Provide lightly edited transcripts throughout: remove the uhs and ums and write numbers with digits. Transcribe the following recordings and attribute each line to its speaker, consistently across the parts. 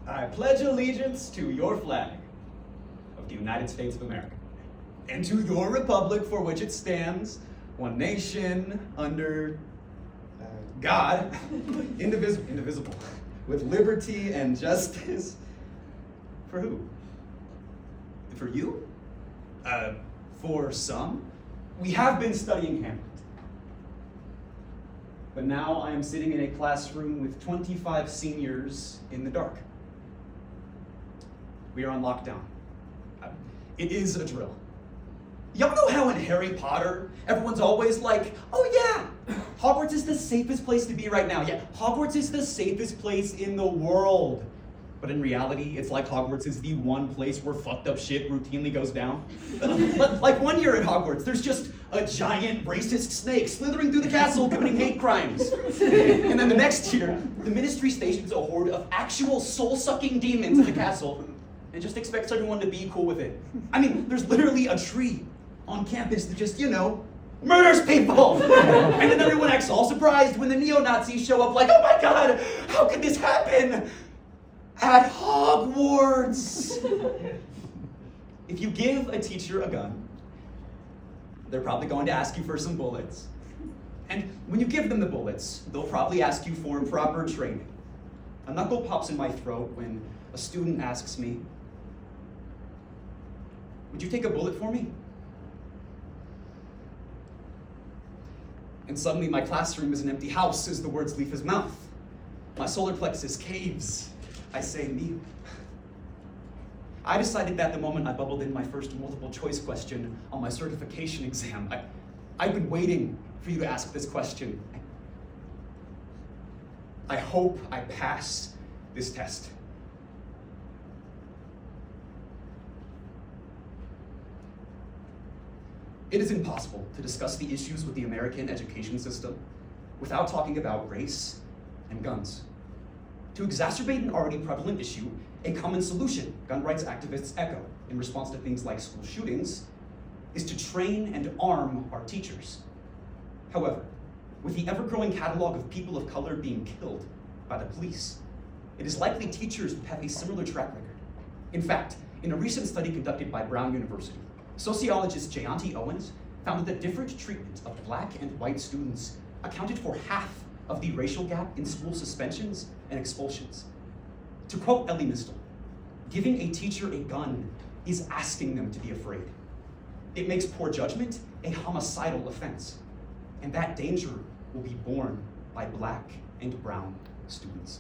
Speaker 1: I pledge allegiance to your flag of the United States of America, and to your republic for which it stands, one nation, under God, indivisible, with liberty and justice. For who? For you? For some? We have been studying Hamlet. But now I am sitting in a classroom with 25 seniors in the dark. We are on lockdown. It is a drill. Y'all know how in Harry Potter, everyone's always like, oh yeah, Hogwarts is the safest place to be right now. Yeah, Hogwarts is the safest place in the world. But in reality, it's like Hogwarts is the one place where fucked up shit routinely goes down. Like one year at Hogwarts, there's just a giant racist snake slithering through the castle committing hate crimes. And then the next year, the Ministry stations a horde of actual soul-sucking demons in the castle and just expects everyone to be cool with it. I mean, there's literally a tree on campus that just, murders people! And then everyone acts all surprised when the neo-Nazis show up like, oh my god, how could this happen? At Hogwarts! If you give a teacher a gun, they're probably going to ask you for some bullets. And when you give them the bullets, they'll probably ask you for proper training. A knuckle pops in my throat when a student asks me, would you take a bullet for me? And suddenly my classroom is an empty house as the words leave his mouth. My solar plexus caves. I say, kneel. I decided that the moment I bubbled in my first multiple choice question on my certification exam. I've been waiting for you to ask this question. I hope I pass this test. It is impossible to discuss the issues with the American education system without talking about race and guns. To exacerbate an already prevalent issue, a common solution gun rights activists echo in response to things like school shootings is to train and arm our teachers. However, with the ever-growing catalog of people of color being killed by the police, it is likely teachers have a similar track record. In fact, in a recent study conducted by Brown University, sociologist Jayanti Owens found that the different treatment of Black and white students accounted for half of the racial gap in school suspensions and expulsions. To quote Ellie Mistel, giving a teacher a gun is asking them to be afraid. It makes poor judgment a homicidal offense, and that danger will be borne by Black and brown students.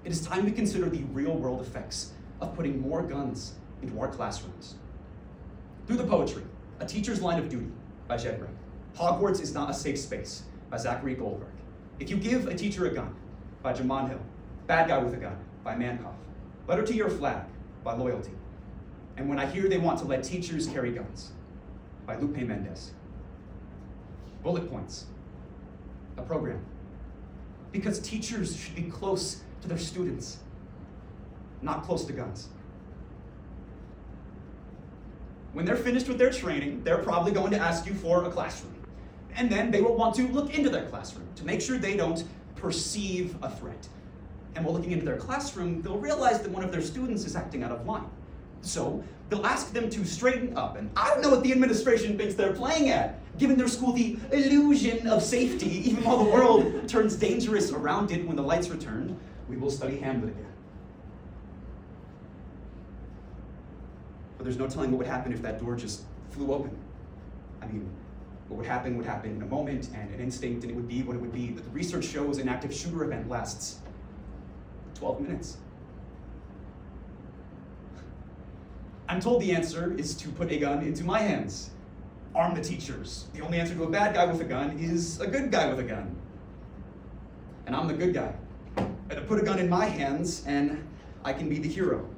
Speaker 1: It is time we consider the real-world effects of putting more guns into our classrooms. Through the poetry, A Teacher's Line of Duty by Jayden Roccaforte, Hogwarts is Not a Safe Space by Zachary Goldberg, If You Give a Teacher a Gun by Jamon Hill, Bad Guy with a Gun by Mankoff, Letter to Your Flag by Loyalty, and When I Hear They Want to Let Teachers Carry Guns by Lupe Mendez. Bullet points, a program. Because teachers should be close to their students, not close to guns. When they're finished with their training, they're probably going to ask you for a classroom. And then they will want to look into their classroom to make sure they don't perceive a threat. And while looking into their classroom, they'll realize that one of their students is acting out of line. So they'll ask them to straighten up. And I don't know what the administration thinks they're playing at, giving their school the illusion of safety, even while the world turns dangerous around it. When the lights return, we will study Hamlet again. But there's no telling what would happen if that door just flew open. I mean, what would happen in a moment and an instinct, and it would be what it would be. But the research shows an active shooter event lasts 12 minutes. I'm told the answer is to put a gun into my hands. Arm the teachers. The only answer to a bad guy with a gun is a good guy with a gun. And I'm the good guy. I put a gun in my hands and I can be the hero.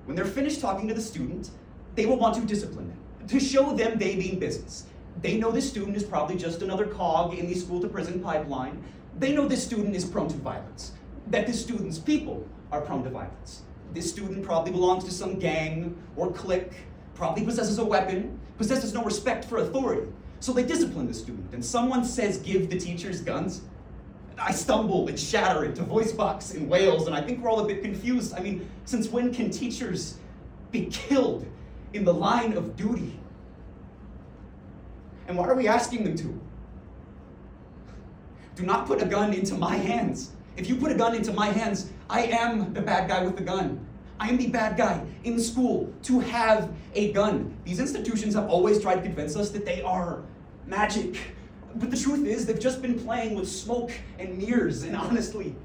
Speaker 1: When they're finished talking to the student, they will want to discipline them, to show them they mean business. They know this student is probably just another cog in the school-to-prison pipeline. They know this student is prone to violence, that this student's people are prone to violence. This student probably belongs to some gang or clique, probably possesses a weapon, possesses no respect for authority. So they discipline the student, and someone says give the teachers guns, I stumble and shatter into voice box and wails, and I think we're all a bit confused. I mean, since when can teachers be killed in the line of duty? And why are we asking them to? Do not put a gun into my hands. If you put a gun into my hands, I am the bad guy with the gun. I am the bad guy in school to have a gun. These institutions have always tried to convince us that they are magic. But the truth is, they've just been playing with smoke and mirrors, and honestly,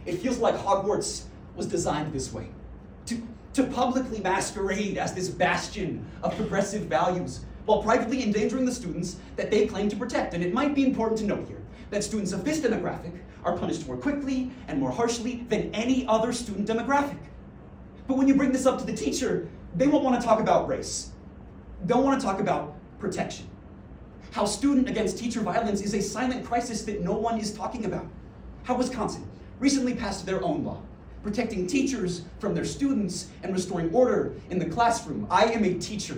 Speaker 1: it feels like Hogwarts was designed this way. To publicly masquerade as this bastion of progressive values, while privately endangering the students that they claim to protect. And it might be important to note here that students of this demographic are punished more quickly and more harshly than any other student demographic. But when you bring this up to the teacher, they won't want to talk about race. They'll want to talk about protection. How student against teacher violence is a silent crisis that no one is talking about. How Wisconsin recently passed their own law, protecting teachers from their students and restoring order in the classroom. I am a teacher.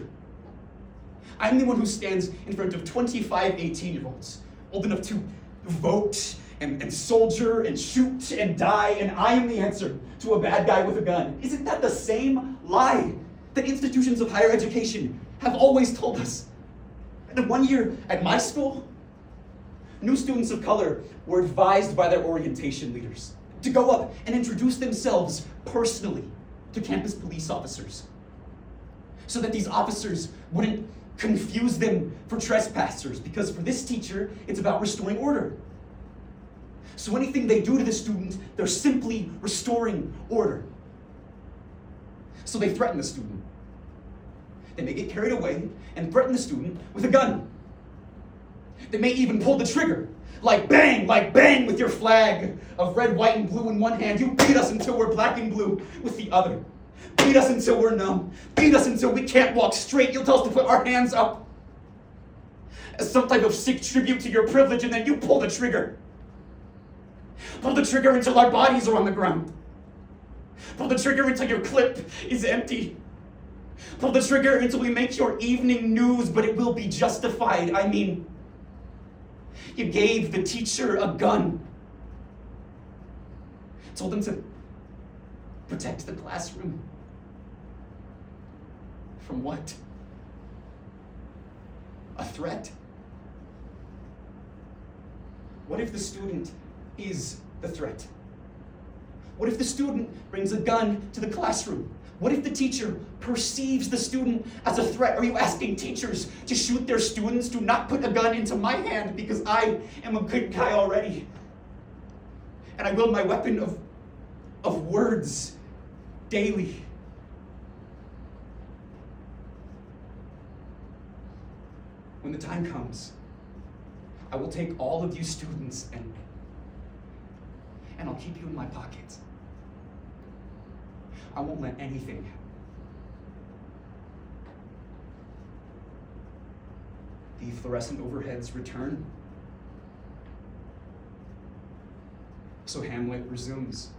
Speaker 1: I'm the one who stands in front of 25 18-year-olds, old enough to vote and soldier and shoot and die, and I am the answer to a bad guy with a gun. Isn't that the same lie that institutions of higher education have always told us? And 1 year at my school, new students of color were advised by their orientation leaders to go up and introduce themselves personally to campus police officers, so that these officers wouldn't confuse them for trespassers, because for this teacher, it's about restoring order. So anything they do to the student, they're simply restoring order. So they threaten the student. They may get carried away and threaten the student with a gun. They may even pull the trigger, like bang with your flag of red, white, and blue in one hand. You beat us until we're black and blue with the other. Beat us until we're numb. Beat us until we can't walk straight. You'll tell us to put our hands up as some type of sick tribute to your privilege, and then you pull the trigger. Pull the trigger until our bodies are on the ground. Pull the trigger until your clip is empty. Pull the trigger until we make your evening news, but it will be justified. I mean, you gave the teacher a gun. Told them to protect the classroom. From what? A threat? What if the student is the threat? What if the student brings a gun to the classroom? What if the teacher perceives the student as a threat? Are you asking teachers to shoot their students? Do not put a gun into my hand, because I am a good guy already. And I wield my weapon of words daily. When the time comes, I will take all of you students and I'll keep you in my pocket. I won't let anything happen. The fluorescent overheads return. So Hamlet resumes.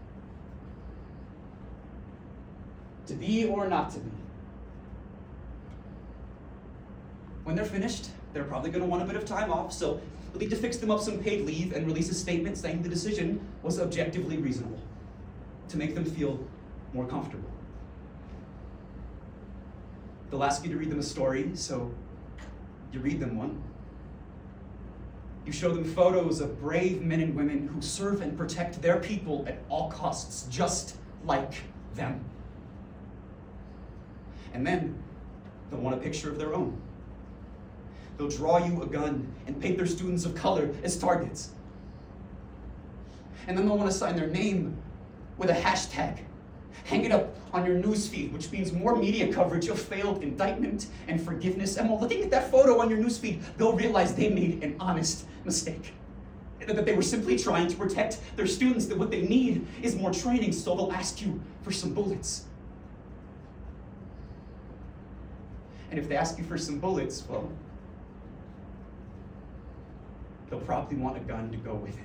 Speaker 1: To be or not to be. When they're finished, they're probably going to want a bit of time off, so we'll need to fix them up some paid leave and release a statement saying the decision was objectively reasonable, to make them feel more comfortable. They'll ask you to read them a story, so you read them one. You show them photos of brave men and women who serve and protect their people at all costs, just like them. And then they'll want a picture of their own. They'll draw you a gun and paint their students of color as targets. And then they'll want to sign their name with a hashtag. Hang it up on your newsfeed, which means more media coverage of failed indictment and forgiveness. And while looking at that photo on your newsfeed, they'll realize they made an honest mistake. That they were simply trying to protect their students, that what they need is more training, so they'll ask you for some bullets. And if they ask you for some bullets, well, they'll probably want a gun to go with it.